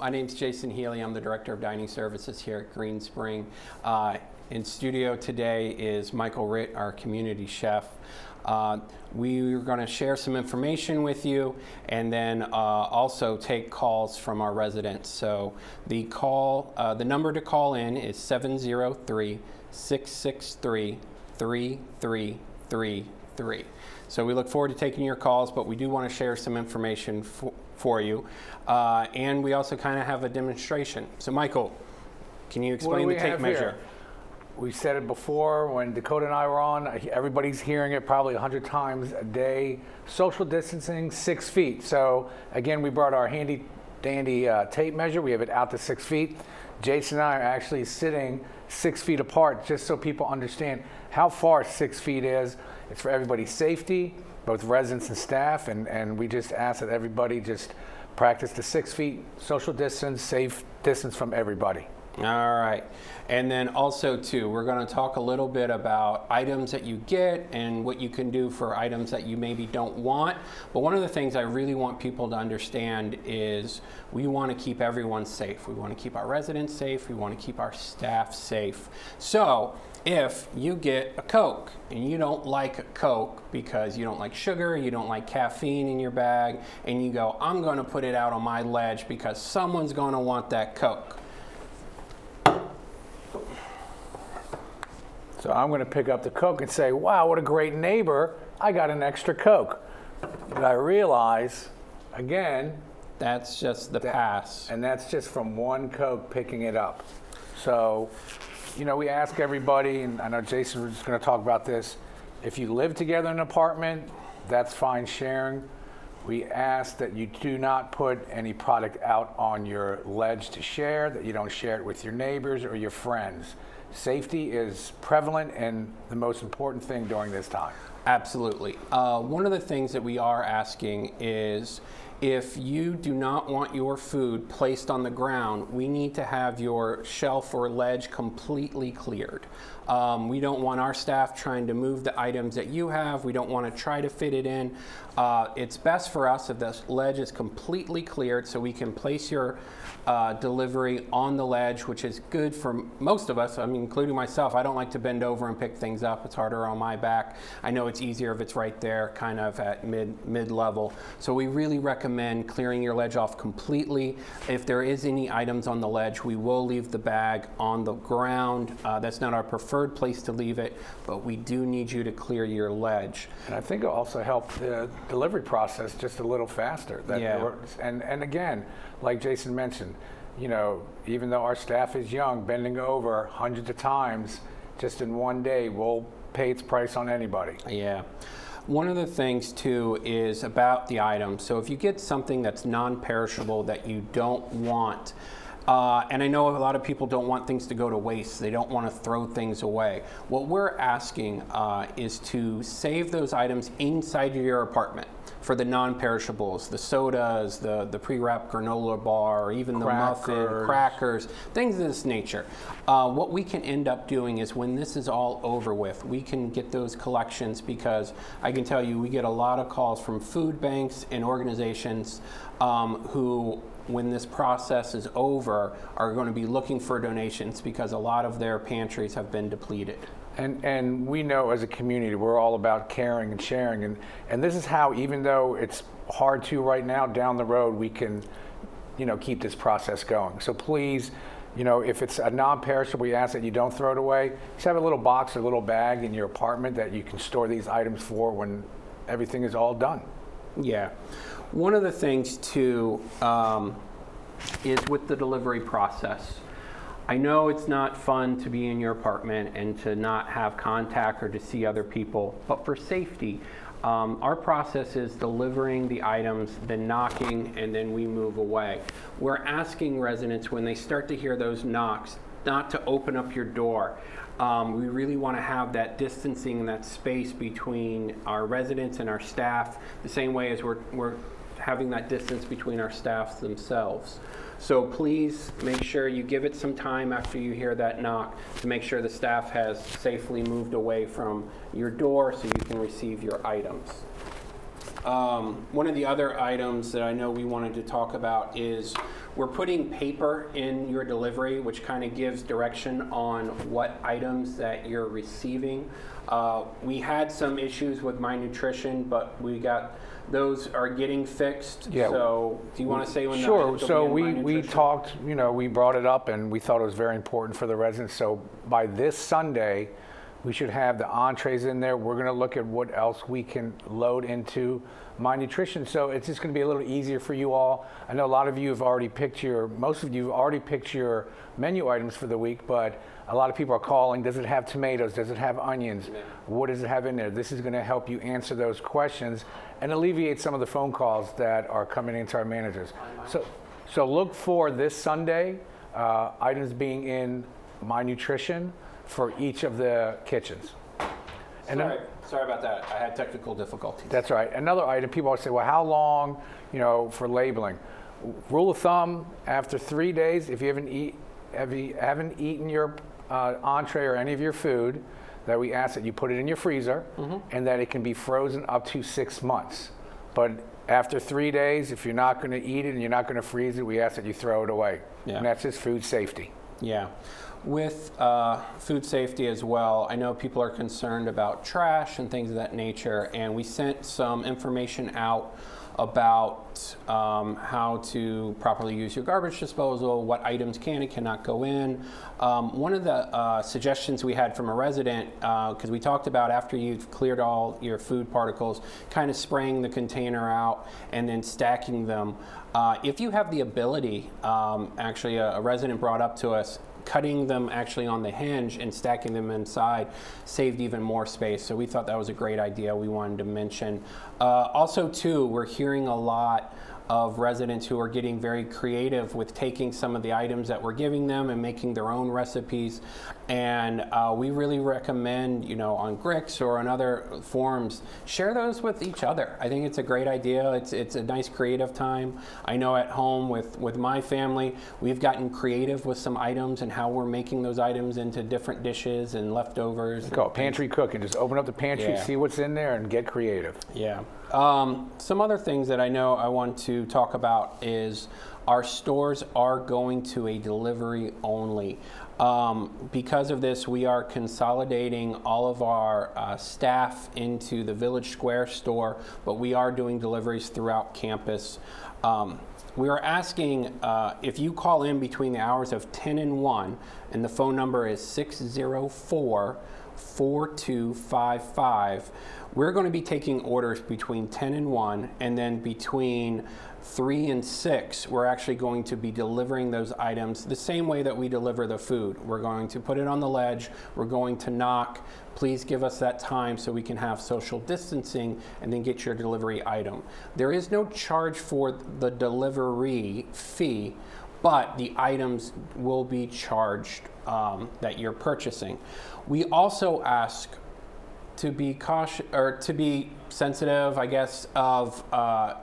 My name's Jason Healey. I'm the Director of Dining Services here at Green Spring. In studio today is Michael Ritt, our community chef. We are going to share some information with you and then also take calls from our residents. So the number to call in is 703-663-3333. So we look forward to taking your calls, but we do want to share some information for you. And we also kind of have a demonstration. So Michael, can you explain the tape measure? Here? We said it before when Dakota and I were on. Everybody's hearing it probably 100 times a day. Social distancing, 6 feet. So again, we brought our handy dandy tape measure. We have it out to 6 feet. Jason and I are actually sitting 6 feet apart just so people understand how far 6 feet is. It's for everybody's safety, both residents and staff, and we just ask that everybody just practice the 6 feet social distance, safe distance from everybody. All right. And then also too, we're going to talk a little bit about items that you get and what you can do for items that you maybe don't want. But one of the things I really want people to understand is we want to keep everyone safe. We want to keep our residents safe. We want to keep our staff safe. So if you get a Coke and you don't like a Coke because you don't like sugar, you don't like caffeine in your bag, and you go, I'm going to put it out on my ledge because someone's going to want that Coke. So I'm going to pick up the Coke and say, wow, what a great neighbor. I got an extra Coke. But I realize, again, that's just the pass. And that's just from one Coke picking it up. So, you know, we ask everybody, and I know Jason was going to talk about this, if you live together in an apartment, that's fine sharing. We ask that you do not put any product out on your ledge to share, that you don't share it with your neighbors or your friends. Safety is prevalent and the most important thing during this time. Absolutely. One of the things that we are asking is if you do not want your food placed on the ground, we need to have your shelf or ledge completely cleared. We don't want our staff trying to move the items that you have. We don't want to try to fit it in. It's best for us if the ledge is completely cleared so we can place your delivery on the ledge, which is good for most of us, I mean, including myself. I don't like to bend over and pick things up. It's harder on my back. I know it's easier if it's right there, kind of at mid-level. So we really recommend clearing your ledge off completely. If there is any items on the ledge, we will leave the bag on the ground. That's not our preferred place to leave it, but we do need you to clear your ledge. And I think it'll also help the delivery process just a little faster. And again, like Jason mentioned, you know, even though our staff is young, bending over hundreds of times just in one day will pay its price on anybody. Yeah. One of the things too is about the items. So if you get something that's non-perishable that you don't want, and I know a lot of people don't want things to go to waste. They don't want to throw things away. What we're asking is to save those items inside your apartment for the non-perishables, the sodas, the pre-wrapped granola bar, or even the muffin, crackers, things of this nature. What we can end up doing is when this is all over with, we can get those collections, because I can tell you we get a lot of calls from food banks and organizations who, when this process is over, are going to be looking for donations because a lot of their pantries have been depleted. And we know as a community we're all about caring and sharing, and this is how, even though it's hard to right now, down the road we can, you know, keep this process going. So please, you know, if it's a non-perishable, we ask that you don't throw it away. Just have a little box or a little bag in your apartment that you can store these items for when everything is all done. Yeah. One of the things too is with the delivery process. I know it's not fun to be in your apartment and to not have contact or to see other people, but for safety, our process is delivering the items, then knocking, and then we move away. We're asking residents when they start to hear those knocks not to open up your door. We really want to have that distancing and that space between our residents and our staff, the same way as we're having that distance between our staffs themselves. So please make sure you give it some time after you hear that knock to make sure the staff has safely moved away from your door so you can receive your items. One of the other items that I know we wanted to talk about is we're putting paper in your delivery, which kind of gives direction on what items that you're receiving. We had some issues with My Nutrition, but those are getting fixed. Yeah. So do you want to say when Sure. they'll So be in My we Nutrition? talked, we brought it up and we thought it was very important for the residents. So by this Sunday, we should have the entrees in there. We're going to look at what else we can load into My Nutrition. So it's just going to be a little easier for you all. I know a lot of you have already most of you have already picked your menu items for the week, but a lot of people are calling, does it have tomatoes? Does it have onions? Yeah. What does it have in there? This is going to help you answer those questions and alleviate some of the phone calls that are coming into our managers. So look for this Sunday, items being in My Nutrition for each of the kitchens. And Sorry about that. I had technical difficulties. that's right. Another item, people always say, well, how long, for labeling? Rule of thumb, after 3 days, if you haven't eaten your entree or any of your food, that we ask that you put it in your freezer and that it can be frozen up to 6 months. But after 3 days, if you're not going to eat it and you're not going to freeze it, we ask that you throw it away. Yeah. And that's just food safety. Yeah. With food safety as well, I know people are concerned about trash and things of that nature, and we sent some information out about how to properly use your garbage disposal, what items can and cannot go in. One of the suggestions we had from a resident, because we talked about after you've cleared all your food particles, kind of spraying the container out and then stacking them. If you have the ability, actually a resident brought up to us, cutting them actually on the hinge and stacking them inside saved even more space. So we thought that was a great idea we wanted to mention. Also too, we're hearing a lot of residents who are getting very creative with taking some of the items that we're giving them and making their own recipes. And we really recommend, on Grix or on other forums, share those with each other. I think it's a great idea. It's a nice creative time. I know at home with my family, we've gotten creative with some items and how we're making those items into different dishes and leftovers. Call it pantry cooking. Just open up the pantry, see what's in there, and get creative. Yeah. Some other things that I know I want to talk about is our stores are going to a delivery only. Because of this, we are consolidating all of our staff into the Village Square store, but we are doing deliveries throughout campus. We are asking if you call in between the hours of 10 and 1, and the phone number is 604-4255. We're going to be taking orders between 10 and 1, and then between 3 and 6, we're actually going to be delivering those items the same way that we deliver the food. We're going to put it on the ledge, we're going to knock. Please give us that time so we can have social distancing and then get your delivery item. There is no charge for the delivery fee, but the items will be charged that you're purchasing. We also ask to be cautious, or to be sensitive, I guess, of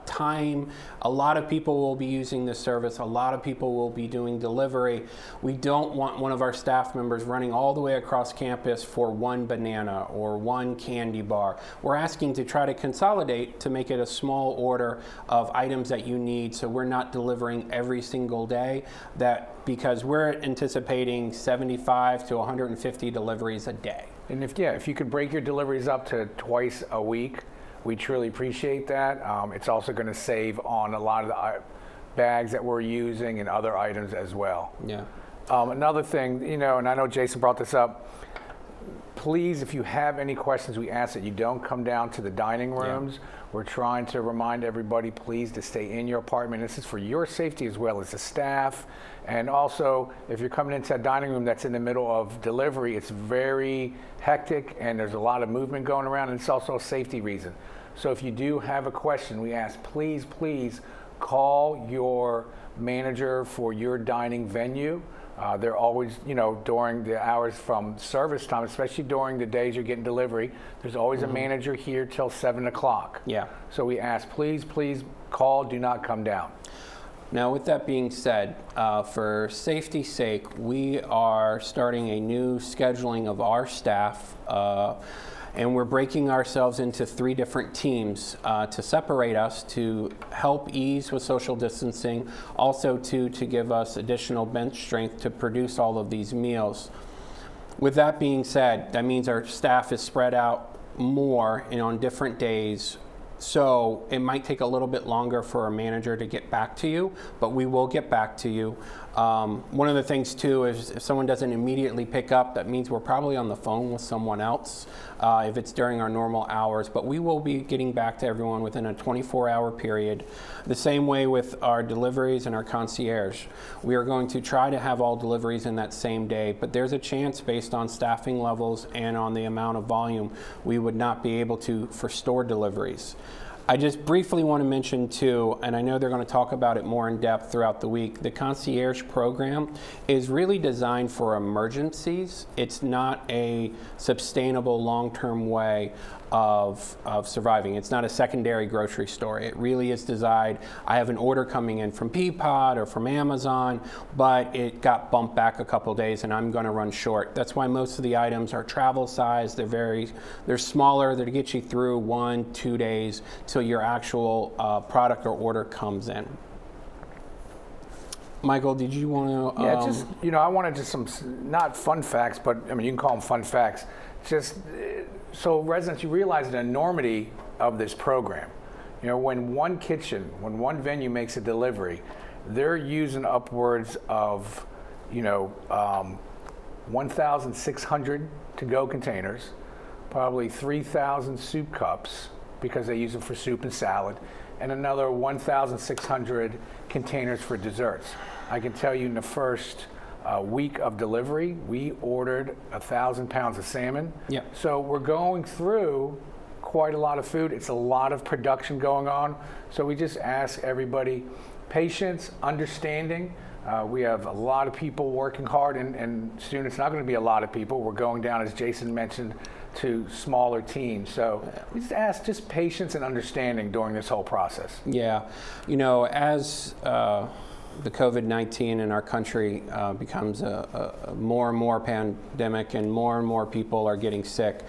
time. A lot of people will be using this service. A lot of people will be doing delivery. We don't want one of our staff members running all the way across campus for one banana or one candy bar. We're asking to try to consolidate to make it a small order of items that you need, so we're not delivering every single day, because we're anticipating 75 to 150 deliveries a day. And if you could break your deliveries up to twice a week, we truly appreciate that. It's also going to save on a lot of the bags that we're using and other items as well. Yeah. Another thing, and I know Jason brought this up, please, if you have any questions, we ask that you don't come down to the dining rooms. Yeah. We're trying to remind everybody, please, to stay in your apartment. This is for your safety as well as the staff. And also, if you're coming into a dining room that's in the middle of delivery, it's very hectic and there's a lot of movement going around, and it's also a safety reason. So if you do have a question, we ask, please call your manager for your dining venue. They're always, during the hours from service time, especially during the days you're getting delivery, there's always a manager here till 7 o'clock. Yeah. So we ask, please call, do not come down. Now, with that being said, for safety's sake, we are starting a new scheduling of our staff. And we're breaking ourselves into 3 different teams to separate us, to help ease with social distancing, also to give us additional bench strength to produce all of these meals. With that being said, that means our staff is spread out more and on different days. So it might take a little bit longer for a manager to get back to you, but we will get back to you. One of the things too is if someone doesn't immediately pick up, that means we're probably on the phone with someone else if it's during our normal hours, but we will be getting back to everyone within a 24-hour period. The same way with our deliveries and our concierge. We are going to try to have all deliveries in that same day, but there's a chance based on staffing levels and on the amount of volume, we would not be able to for store deliveries. I just briefly want to mention too, and I know they're going to talk about it more in depth throughout the week, the concierge program is really designed for emergencies. It's not a sustainable long-term way of surviving. It's not a secondary grocery store. It really is designed, I have an order coming in from Peapod or from Amazon, but it got bumped back a couple days and I'm going to run short. That's why most of the items are travel size. They're smaller. They're to get you through 1-2 days till your actual product or order comes in. Michael, did you want to? Yeah, just, I wanted just some, not fun facts, but I mean, you can call them fun facts. Just so residents, you realize the enormity of this program. When one kitchen, when one venue makes a delivery, they're using upwards of, 1,600 to-go containers, probably 3,000 soup cups, because they use them for soup and salad, and another 1,600 containers for desserts. I can tell you in the first week of delivery, we ordered 1,000 pounds of salmon. Yep. So we're going through quite a lot of food. It's a lot of production going on. So we just ask everybody patience, understanding. We have a lot of people working hard, and soon it's not going to be a lot of people. We're going down, as Jason mentioned, to smaller teams. So we just ask just patience and understanding during this whole process. Yeah, as the COVID-19 in our country becomes a more and more pandemic and more people are getting sick,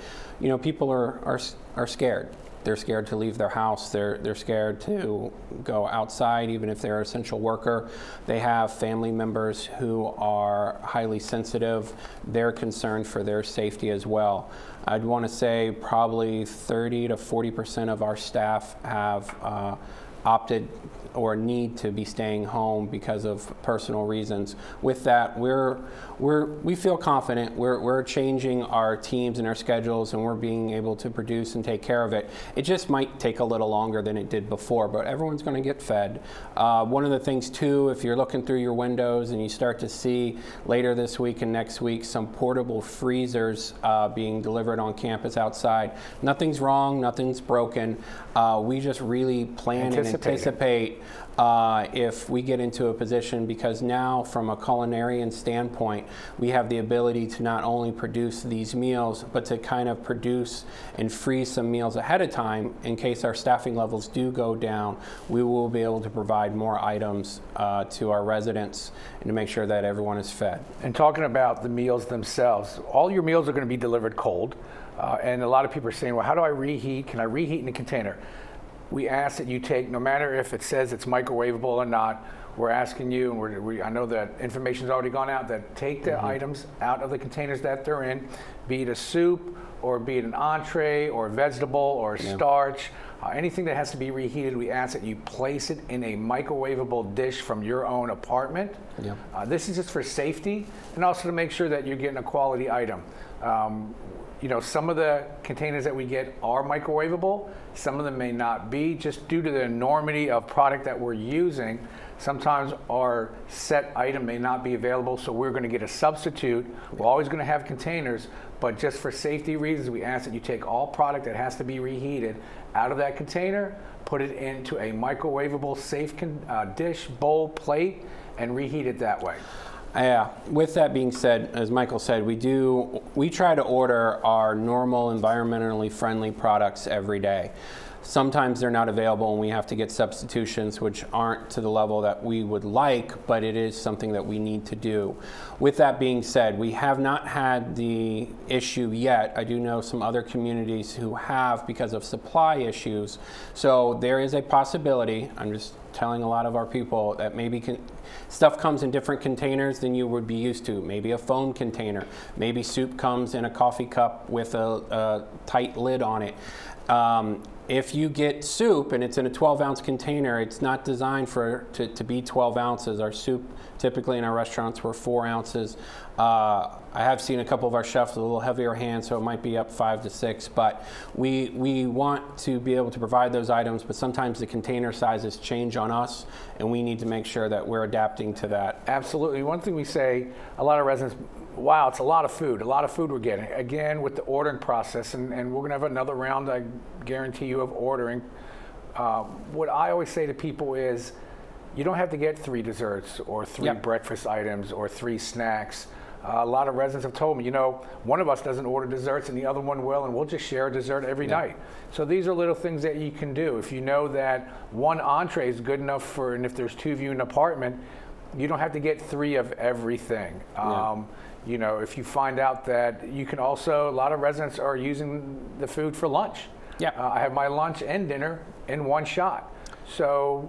people are scared. They're scared to leave their house. They're scared to go outside, even if they're an essential worker. They have family members who are highly sensitive. They're concerned for their safety as well. I'd want to say probably 30 to 40% of our staff have opted or need to be staying home because of personal reasons. With that, we feel confident. We're changing our teams and our schedules, and we're being able to produce and take care of it. It just might take a little longer than it did before, but everyone's going to get fed. One of the things too, if you're looking through your windows and you start to see later this week and next week some portable freezers being delivered on campus outside. Nothing's wrong, nothing's broken. We just really plan and anticipate if we get into a position, because now from a culinarian standpoint, we have the ability to not only produce these meals, but to kind of produce and freeze some meals ahead of time in case our staffing levels do go down. We will be able to provide more items to our residents and to make sure that everyone is fed. And talking about the meals themselves, all your meals are going to be delivered cold. And a lot of people are saying, well, how do I reheat? Can I reheat in a container? We ask that you take, no matter if it says it's microwavable or not, we're asking you, and I know that information's already gone out, that take the items out of the containers that they're in, be it a soup, or be it an entree, or a vegetable, or a starch, anything that has to be reheated, we ask that you place it in a microwavable dish from your own apartment. This is just for safety, and also to make sure that you're getting a quality item. Some of the containers that we get are microwavable, some of them may not be, just due to the enormity of product that we're using. Sometimes our set item may not be available, so we're going to get a substitute. We're always going to have containers, but just for safety reasons, we ask that you take all product that has to be reheated out of that container, put it into a microwavable safe dish, bowl, plate, and reheat it that way. Yeah. With that being said, as Michael said, we try to order our normal, environmentally friendly products every day. Sometimes they're not available and we have to get substitutions which aren't to the level that we would like, but it is something that we need to do. With that being said, we have not had the issue yet. I do know some other communities who have because of supply issues. So there is a possibility, I'm just telling a lot of our people, that maybe stuff comes in different containers than you would be used to. Maybe a foam container. Maybe soup comes in a coffee cup with a tight lid on it. If you get soup and it's in a 12-ounce container, it's not designed to be 12 ounces. Our soup typically in our restaurants were 4 ounces. I have seen a couple of our chefs with a little heavier hands, so it might be up 5 to 6. But we want to be able to provide those items, but sometimes the container sizes change on us, and we need to make sure that we're adapting to that. Absolutely. One thing we say, a lot of residents, wow, it's a lot of food we're getting. Again, with the ordering process, and we're going to have another round, I guarantee you, of ordering. What I always say to people is, you don't have to get 3 desserts or 3 breakfast items or 3 snacks. A lot of residents have told me, one of us doesn't order desserts and the other one will, and we'll just share a dessert every night. So these are little things that you can do. If you know that 1 entree is good enough and if there's 2 of you in an apartment, you don't have to get 3 of everything. If you find out that you can also, a lot of residents are using the food for lunch. I have my lunch and dinner in 1 shot. So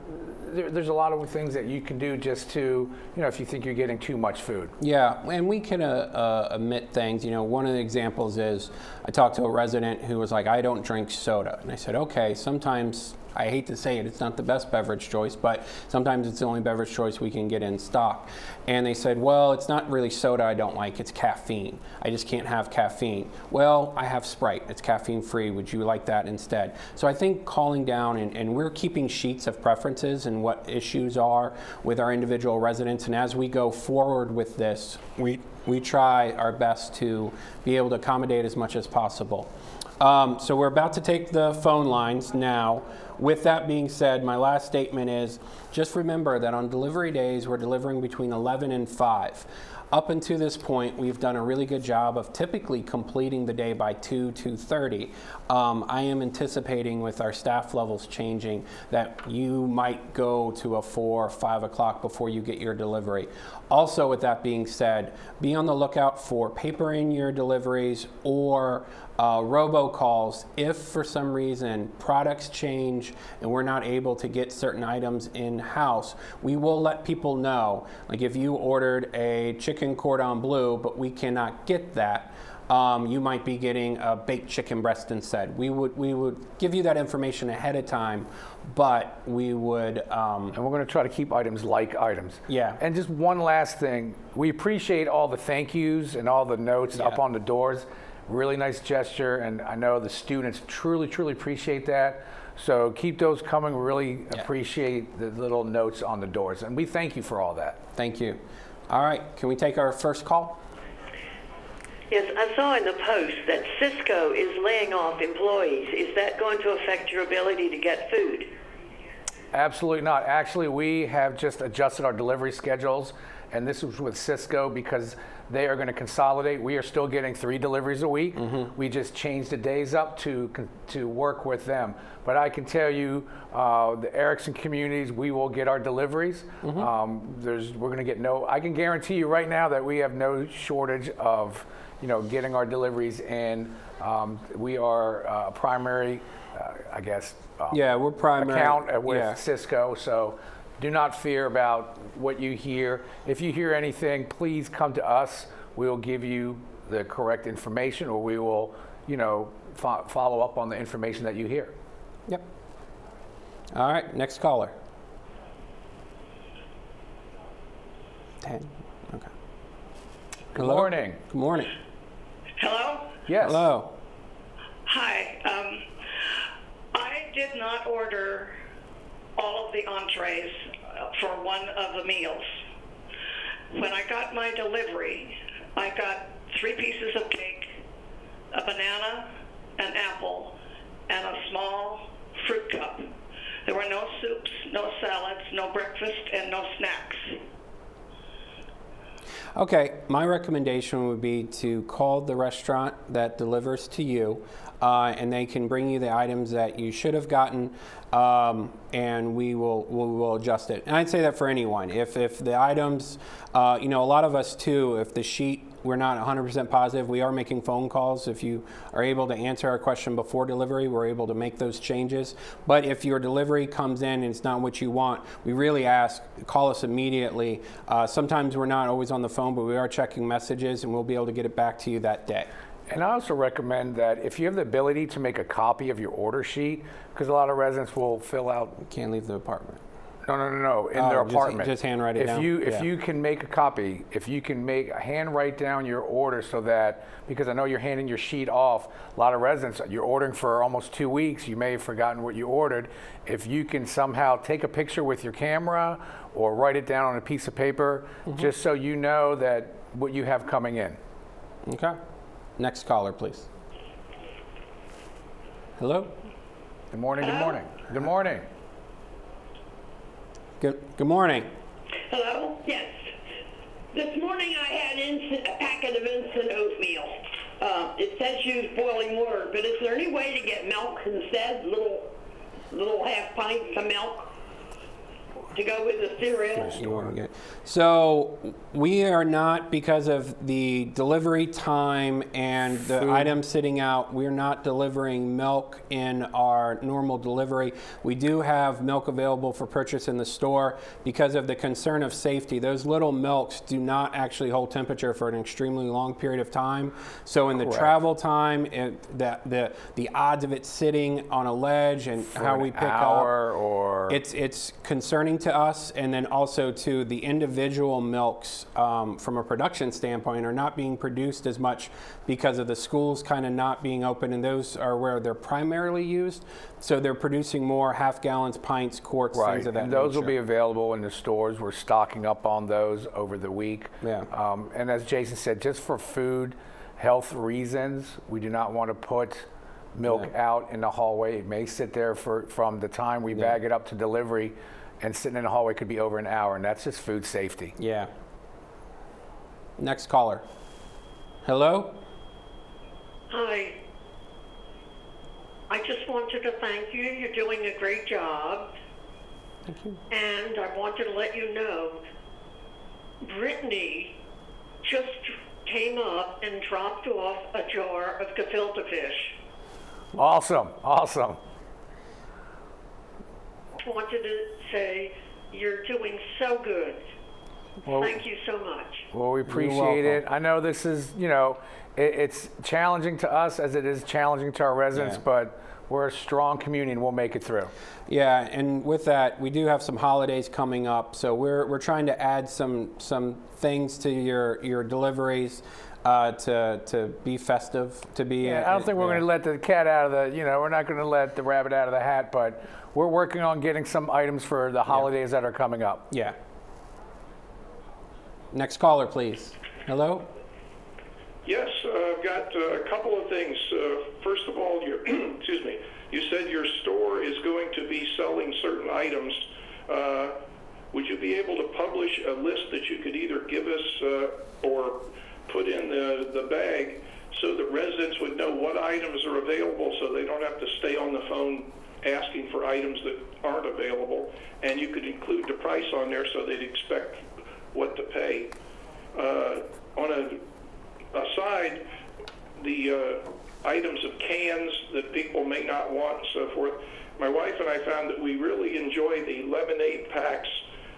there's a lot of things that you can do just to, if you think you're getting too much food. Yeah, and we can omit things. One of the examples is I talked to a resident who was like, I don't drink soda. And I said, okay, sometimes, I hate to say it, it's not the best beverage choice, but sometimes it's the only beverage choice we can get in stock. And they said, well, it's not really soda I don't like, it's caffeine. I just can't have caffeine. Well, I have Sprite, it's caffeine free, would you like that instead? So I think calling down, and we're keeping sheets of preferences and what issues are with our individual residents, and as we go forward with this, we try our best to be able to accommodate as much as possible. So we're about to take the phone lines now. With that being said, my last statement is just remember that on delivery days, we're delivering between 11 and 5. Up until this point, we've done a really good job of typically completing the day by 2:30. I am anticipating with our staff levels changing that you might go to a 4 or 5 o'clock before you get your delivery. Also, with that being said, be on the lookout for paper in your deliveries or robocalls if for some reason products change and we're not able to get certain items in-house. We will let people know, like if you ordered a chicken cordon bleu but we cannot get that, you might be getting a baked chicken breast instead. We would give you that information ahead of time, but we would... and we're going to try to keep items like items. Yeah. And just one last thing. We appreciate all the thank yous and all the notes up on the doors. Really nice gesture, and I know the students truly, truly appreciate that. So keep those coming. Really appreciate the little notes on the doors, and we thank you for all that. Thank you. All right, can we take our first call? Yes, I saw in the Post that Cisco is laying off employees. Is that going to affect your ability to get food? Absolutely not. Actually, we have just adjusted our delivery schedules, and this was with Cisco because they are going to consolidate. We are still getting 3 deliveries a week. We just changed the days up to work with them. But I can tell you, the Erickson communities, we will get our deliveries. We're going to get I can guarantee you right now that we have no shortage of, getting our deliveries in. We are primary, we're primary account with Cisco. So do not fear about what you hear. If you hear anything, please come to us. We will give you the correct information, or we will, follow up on the information that you hear. Yep. All right, next caller. 10. Okay. Good morning. Good morning. Hello? Yes. Hello. Hi. I did not order all of the entrees for one of the meals. When I got my delivery, I got 3 pieces of cake, a banana, an apple, and a small fruit cup. There were no soups, no salads, no breakfast, and no snacks. Okay, my recommendation would be to call the restaurant that delivers to you, and they can bring you the items that you should have gotten, and we will adjust it. And I'd say that for anyone. If the items, a lot of us too, if the sheet, we're not 100% positive, we are making phone calls. If you are able to answer our question before delivery, we're able to make those changes. But if your delivery comes in and it's not what you want, we really ask, call us immediately. Sometimes we're not always on the phone, but we are checking messages, and we'll be able to get it back to you that day. And I also recommend that if you have the ability to make a copy of your order sheet, because a lot of residents will fill out. Can't leave the apartment. No, in their apartment. Just handwrite it down. If you can make a copy, if you can hand write down your order so that, because I know you're handing your sheet off, a lot of residents, you're ordering for almost 2 weeks, you may have forgotten what you ordered. If you can somehow take a picture with your camera or write it down on a piece of paper, just so you know that what you have coming in. Okay. Next caller, please. Hello? Good morning, good morning. Good morning. Good morning. Hello? Yes. This morning I had a packet of instant oatmeal. It says use boiling water, but is there any way to get milk instead? Little half pints of milk to go with the cereal? So we are not, because of the delivery time and the items sitting out, we're not delivering milk in our normal delivery. We do have milk available for purchase in the store. Because of the concern of safety, those little milks do not actually hold temperature for an extremely long period of time. So in the travel time, the odds of it sitting on a ledge and for how we pick up, or it's concerning to us, and then also to the individual milks from a production standpoint are not being produced as much because of the schools kind of not being open, and those are where they're primarily used. So they're producing more half gallons, pints, quarts, things of that and those nature. will be available in the stores. We're stocking up on those over the week. Yeah. And as Jason said, just for food health reasons, we do not want to put milk out in the hallway. It may sit there from the time we bag it up to delivery, and sitting in the hallway could be over an hour, and that's just food safety. Yeah. Next caller. Hello? Hi. I just wanted to thank you. You're doing a great job. Thank you. And I wanted to let you know, Brittany just came up and dropped off a jar of gefilte fish. Awesome. Wanted to say you're doing so good. Well, thank you so much. Well, we appreciate it. I know this is, it's challenging to us as it is challenging to our residents, but we're a strong community and we'll make it through. Yeah, and with that, we do have some holidays coming up, so we're trying to add some things to your deliveries to be festive, to be. I don't think we're going to let the cat out of the, we're not going to let the rabbit out of the hat, but we're working on getting some items for the holidays that are coming up. Yeah. Next caller, please. Hello? Yes, I've got a couple of things. First of all, excuse me, you said your store is going to be selling certain items. Would you be able to publish a list that you could either give us or put in the bag so that residents would know what items are available so they don't have to stay on the phone asking for items that aren't available, and you could include the price on there so they'd expect what to pay. On a aside, the items of cans that people may not want and so forth, my wife and I found that we really enjoy the lemonade packs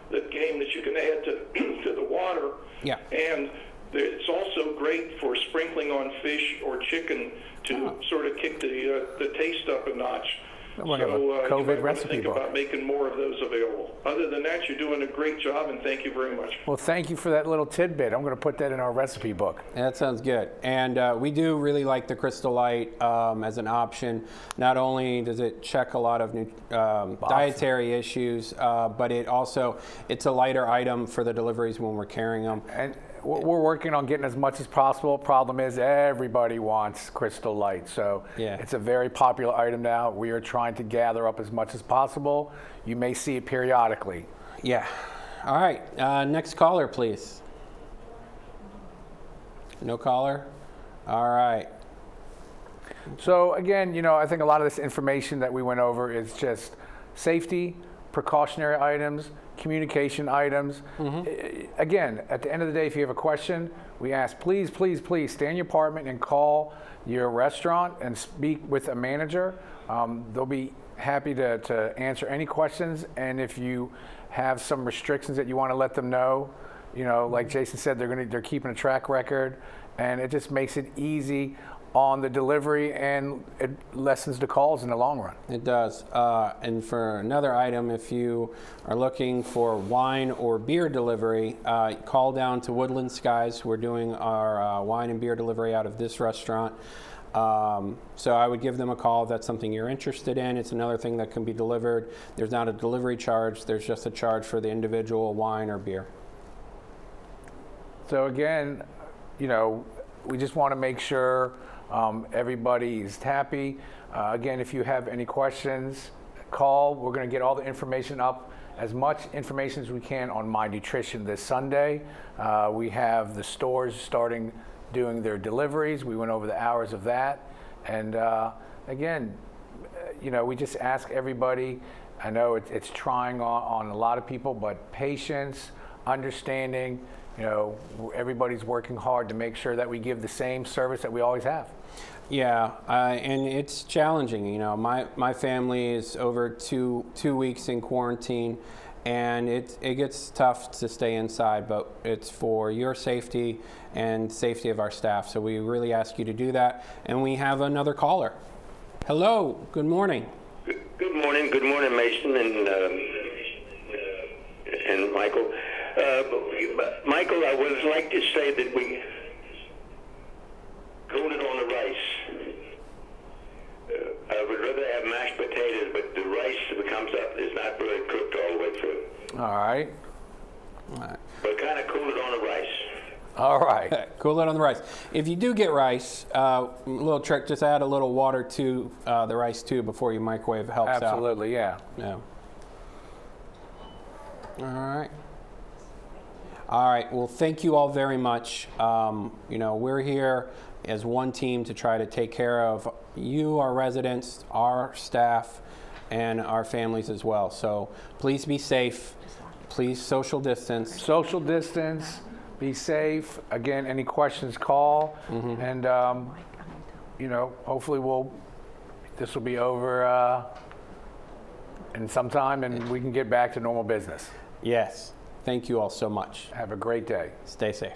that came that you can add to the water. Yeah. And it's also great for sprinkling on fish or chicken to sort of kick the taste up a notch. We're going to have a COVID recipe book. Think about making more of those available. Other than that, you're doing a great job, and thank you very much. Well, thank you for that little tidbit. I'm going to put that in our recipe book. That sounds good. And we do really like the Crystal Light as an option. Not only does it check a lot of dietary issues, but it's a lighter item for the deliveries when we're carrying them. And we're working on getting as much as possible. Problem is, everybody wants Crystal Light, so it's a very popular item now. We are trying to gather up as much as possible. You may see it periodically. Yeah. All right. Next caller, please. No caller? All right. So again, you know, I think a lot of this information that we went over is just safety, precautionary items, communication items. Again, at the end of the day, if you have a question, we ask, please, please, please stay in your apartment and call your restaurant and speak with a manager. They'll be happy to answer any questions. And if you have some restrictions that you want to let them know, you know, like Jason said, they're keeping a track record, and it just makes it easy on the delivery, and it lessens the calls in the long run. It does. And for another item, if you are looking for wine or beer delivery, call down to Woodland Skies. We're doing our wine and beer delivery out of this restaurant. So I would give them a call if that's something you're interested in. It's another thing that can be delivered. There's not a delivery charge. There's just a charge for the individual wine or beer. So again, you know, we just want to make sure everybody is happy. Again, if you have any questions, call. We're going to get all the information up, as much information as we can on My Nutrition this Sunday. We have the stores starting doing their deliveries. We went over the hours of that. And again, you know, we just ask everybody, I know it's trying on a lot of people, but patience, understanding. You know, everybody's working hard to make sure that we give the same service that we always have. Yeah, and it's challenging. You know, my family is over two weeks in quarantine, and it gets tough to stay inside, but it's for your safety and safety of our staff. So we really ask you to do that. And we have another caller. Hello, good morning. Good morning, Mason and Michael. Michael, I would like to say that we coated on the rice. I would rather have mashed potatoes, but the rice that comes up is not really cooked all the way through. All right. But kind of cool it on the rice. All right. Cool it on the rice. If you do get rice, little trick, just add a little water to the rice too before you microwave. Helps out. Absolutely, yeah. Yeah. All right. All right. Well, thank you all very much. You know, we're here as one team to try to take care of you, our residents, our staff, and our families as well. So please be safe. Please social distance. Social distance. Be safe. Again, any questions, call. And, you know, hopefully this will be over in some time, and we can get back to normal business. Yes. Thank you all so much. Have a great day. Stay safe.